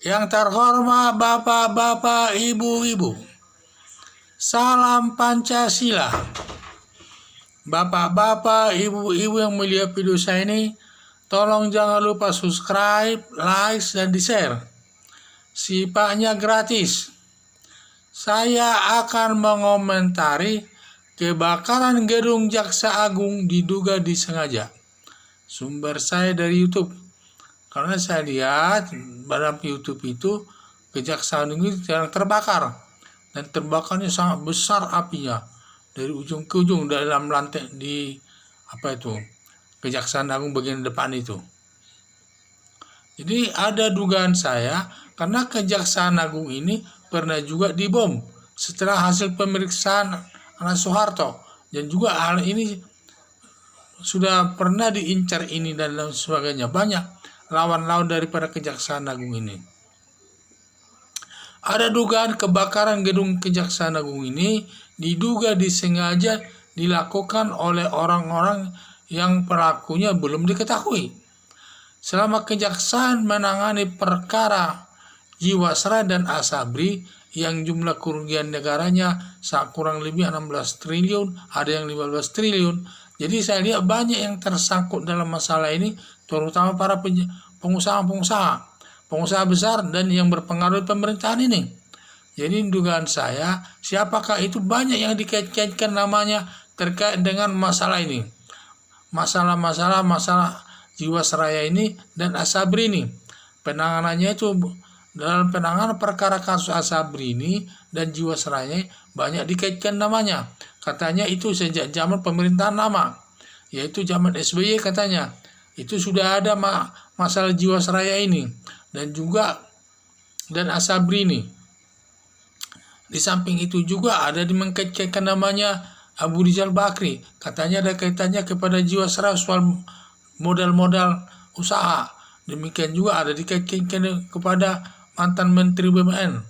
Yang terhormat Bapak-bapak, Ibu-ibu, salam Pancasila. Bapak-bapak, Ibu-ibu yang melihat video saya ini, tolong jangan lupa subscribe, like, dan di-share. Sifatnya gratis. Saya akan mengomentari kebakaran gedung Jaksa Agung diduga disengaja. Sumber saya dari YouTube. Karena saya lihat dalam YouTube itu Kejaksaan ini sedang terbakar, dan terbakarnya sangat besar apinya dari ujung ke ujung dalam lantai di Kejaksaan Agung bagian depan itu. Jadi ada dugaan saya karena Kejaksaan Agung ini pernah juga dibom setelah hasil pemeriksaan anak Soeharto, dan juga hal ini sudah pernah diincar ini dan lain sebagainya. Banyak lawan-lawan daripada Kejaksaan Agung ini. Ada dugaan kebakaran gedung Kejaksaan Agung ini diduga disengaja dilakukan oleh orang-orang yang pelakunya belum diketahui. Selama Kejaksaan menangani perkara Jiwasraya dan Asabri yang jumlah kerugian negaranya kurang lebih 16 triliun, ada yang 15 triliun. Jadi saya lihat banyak yang tersangkut dalam masalah ini, terutama para pengusaha besar dan yang berpengaruh di pemerintahan ini. Jadi dugaan saya, siapakah itu banyak yang dikait-kaitkan namanya terkait dengan masalah ini. Masalah Jiwasraya ini dan Asabri ini. Penanganannya itu dalam penanganan perkara kasus Asabri ini dan Jiwasraya banyak dikaitkan namanya. Katanya itu sejak zaman pemerintahan lama, yaitu zaman SBY katanya. Itu sudah ada masalah Jiwasraya ini dan Asabri ini. Di samping itu juga ada mengkaitkan namanya Abu Rizal Bakri. Katanya ada kaitannya kepada Jiwasraya soal modal-modal usaha. Demikian juga ada dikaitkan kepada mantan Menteri BUMN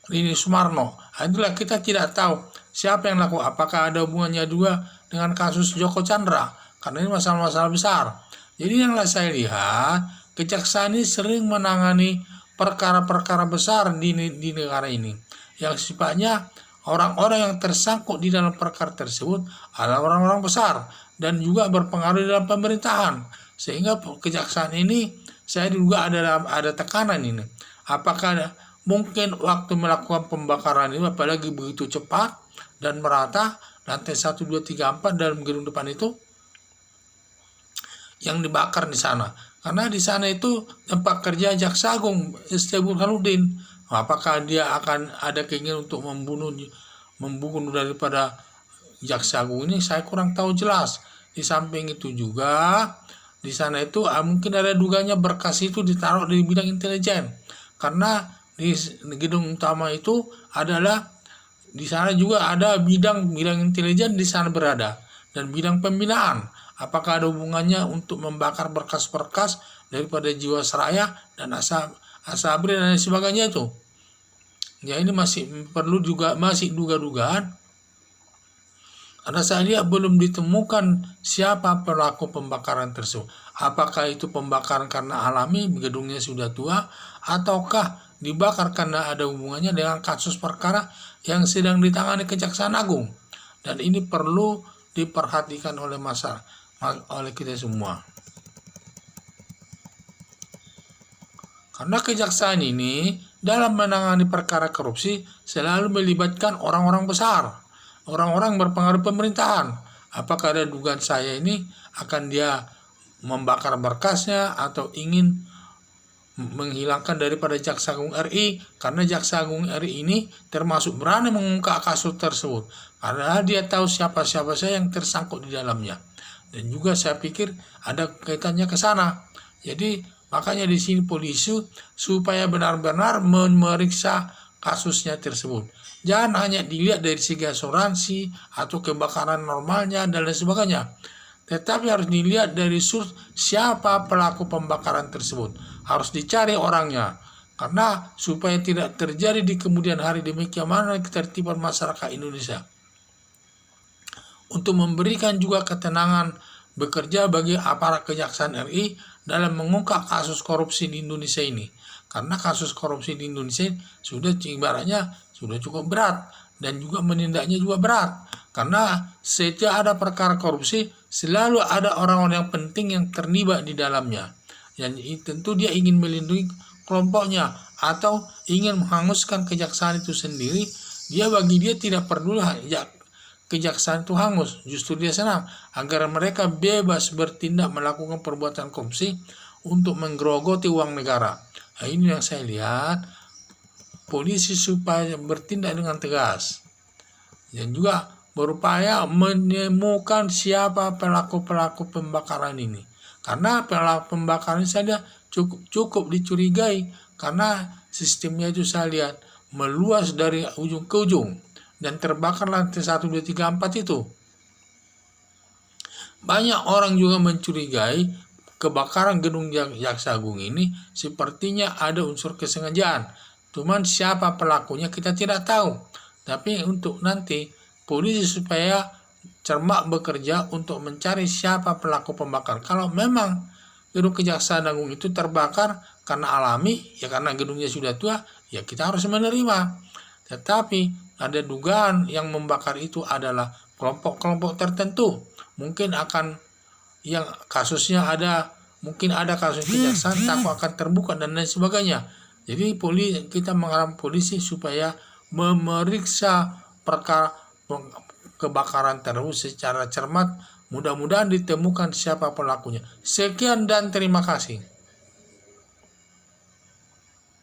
Rini Sumarno. Itulah kita tidak tahu siapa yang lakukan. Apakah ada hubungannya juga dengan kasus Joko Chandra? Karena ini masalah-masalah besar. Jadi yang saya lihat, Kejaksaan ini sering menangani perkara-perkara besar di negara ini, yang sifatnya orang-orang yang tersangkut di dalam perkara tersebut adalah orang-orang besar dan juga berpengaruh dalam pemerintahan. Sehingga Kejaksaan ini saya duga ada tekanan ini. Apakah mungkin waktu melakukan pembakaran ini, apalagi begitu cepat dan merata, lantai 1, 2, 3, 4 dalam gedung depan itu yang dibakar di sana. Karena di sana itu tempat kerja Jaksa Agung ST Burhanuddin. Apakah dia akan ada keinginan untuk membunuh daripada Jaksa Agung ini, saya kurang tahu jelas. Di samping itu juga di sana itu mungkin ada duganya berkas itu ditaruh di bidang intelijen. Karena di gedung utama itu adalah di sana juga ada bidang intelijen di sana berada, dan bidang pembinaan. Apakah ada hubungannya untuk membakar berkas-berkas daripada Jiwasraya dan Asabri dan sebagainya itu? Ya, ini masih perlu juga, masih duga-dugaan. Karena saya lihat belum ditemukan siapa pelaku pembakaran tersebut. Apakah itu pembakaran karena alami, gedungnya sudah tua, ataukah dibakar karena ada hubungannya dengan kasus perkara yang sedang ditangani Kejaksaan Agung. Dan ini perlu diperhatikan oleh kita semua. Karena Kejaksaan ini dalam menangani perkara korupsi selalu melibatkan orang-orang besar, orang-orang berpengaruh pemerintahan. Apakah ada dugaan saya ini akan dia membakar berkasnya atau ingin menghilangkan daripada Jaksa Agung RI, karena Jaksa Agung RI ini termasuk berani mengungkap kasus tersebut karena dia tahu siapa-siapa saja yang tersangkut di dalamnya, dan juga saya pikir ada kaitannya ke sana. Jadi makanya di sini polisi supaya benar-benar memeriksa kasusnya tersebut. Jangan hanya dilihat dari segi asuransi atau kebakaran normalnya dan lain sebagainya, tetapi harus dilihat dari siapa pelaku pembakaran tersebut. Harus dicari orangnya, karena supaya tidak terjadi di kemudian hari demikian mana ketertiban masyarakat Indonesia. Untuk memberikan juga ketenangan bekerja bagi aparat Kejaksaan RI dalam mengungkap kasus korupsi di Indonesia ini. karena kasus korupsi di Indonesia sudah ibaratnya sudah cukup berat dan juga menindaknya juga berat. Karena setiap ada perkara korupsi selalu ada orang-orang yang penting yang terlibat di dalamnya. Dan tentu dia ingin melindungi kelompoknya atau ingin menghanguskan kejaksaan itu sendiri. Bagi dia tidak perlu kejaksaan itu hangus, justru dia senang agar mereka bebas bertindak melakukan perbuatan korupsi untuk menggerogoti uang negara. Nah, ini yang saya lihat polisi supaya bertindak dengan tegas dan juga berupaya menemukan siapa pelaku-pelaku pembakaran ini. Karena pelaku pembakaran saja cukup dicurigai karena sistemnya itu saya lihat meluas dari ujung ke ujung dan terbakar lantai 1, 2, 3, 4 itu. Banyak orang juga mencurigai kebakaran gedung Jaksa Agung ini sepertinya ada unsur kesengajaan. Cuman siapa pelakunya kita tidak tahu. Tapi untuk nanti polisi supaya cermat bekerja untuk mencari siapa pelaku pembakaran. Kalau memang gedung Kejaksaan Agung itu terbakar karena alami, ya karena gedungnya sudah tua, ya kita harus menerima. Tetapi ada dugaan yang membakar itu adalah kelompok-kelompok tertentu. Mungkin akan yang kasusnya ada, mungkin ada kasus kejaksaan takut akan terbuka dan lain sebagainya. Jadi kita mengharap polisi supaya memeriksa perkara kebakaran tersebut secara cermat. Mudah-mudahan ditemukan siapa pelakunya. Sekian dan terima kasih.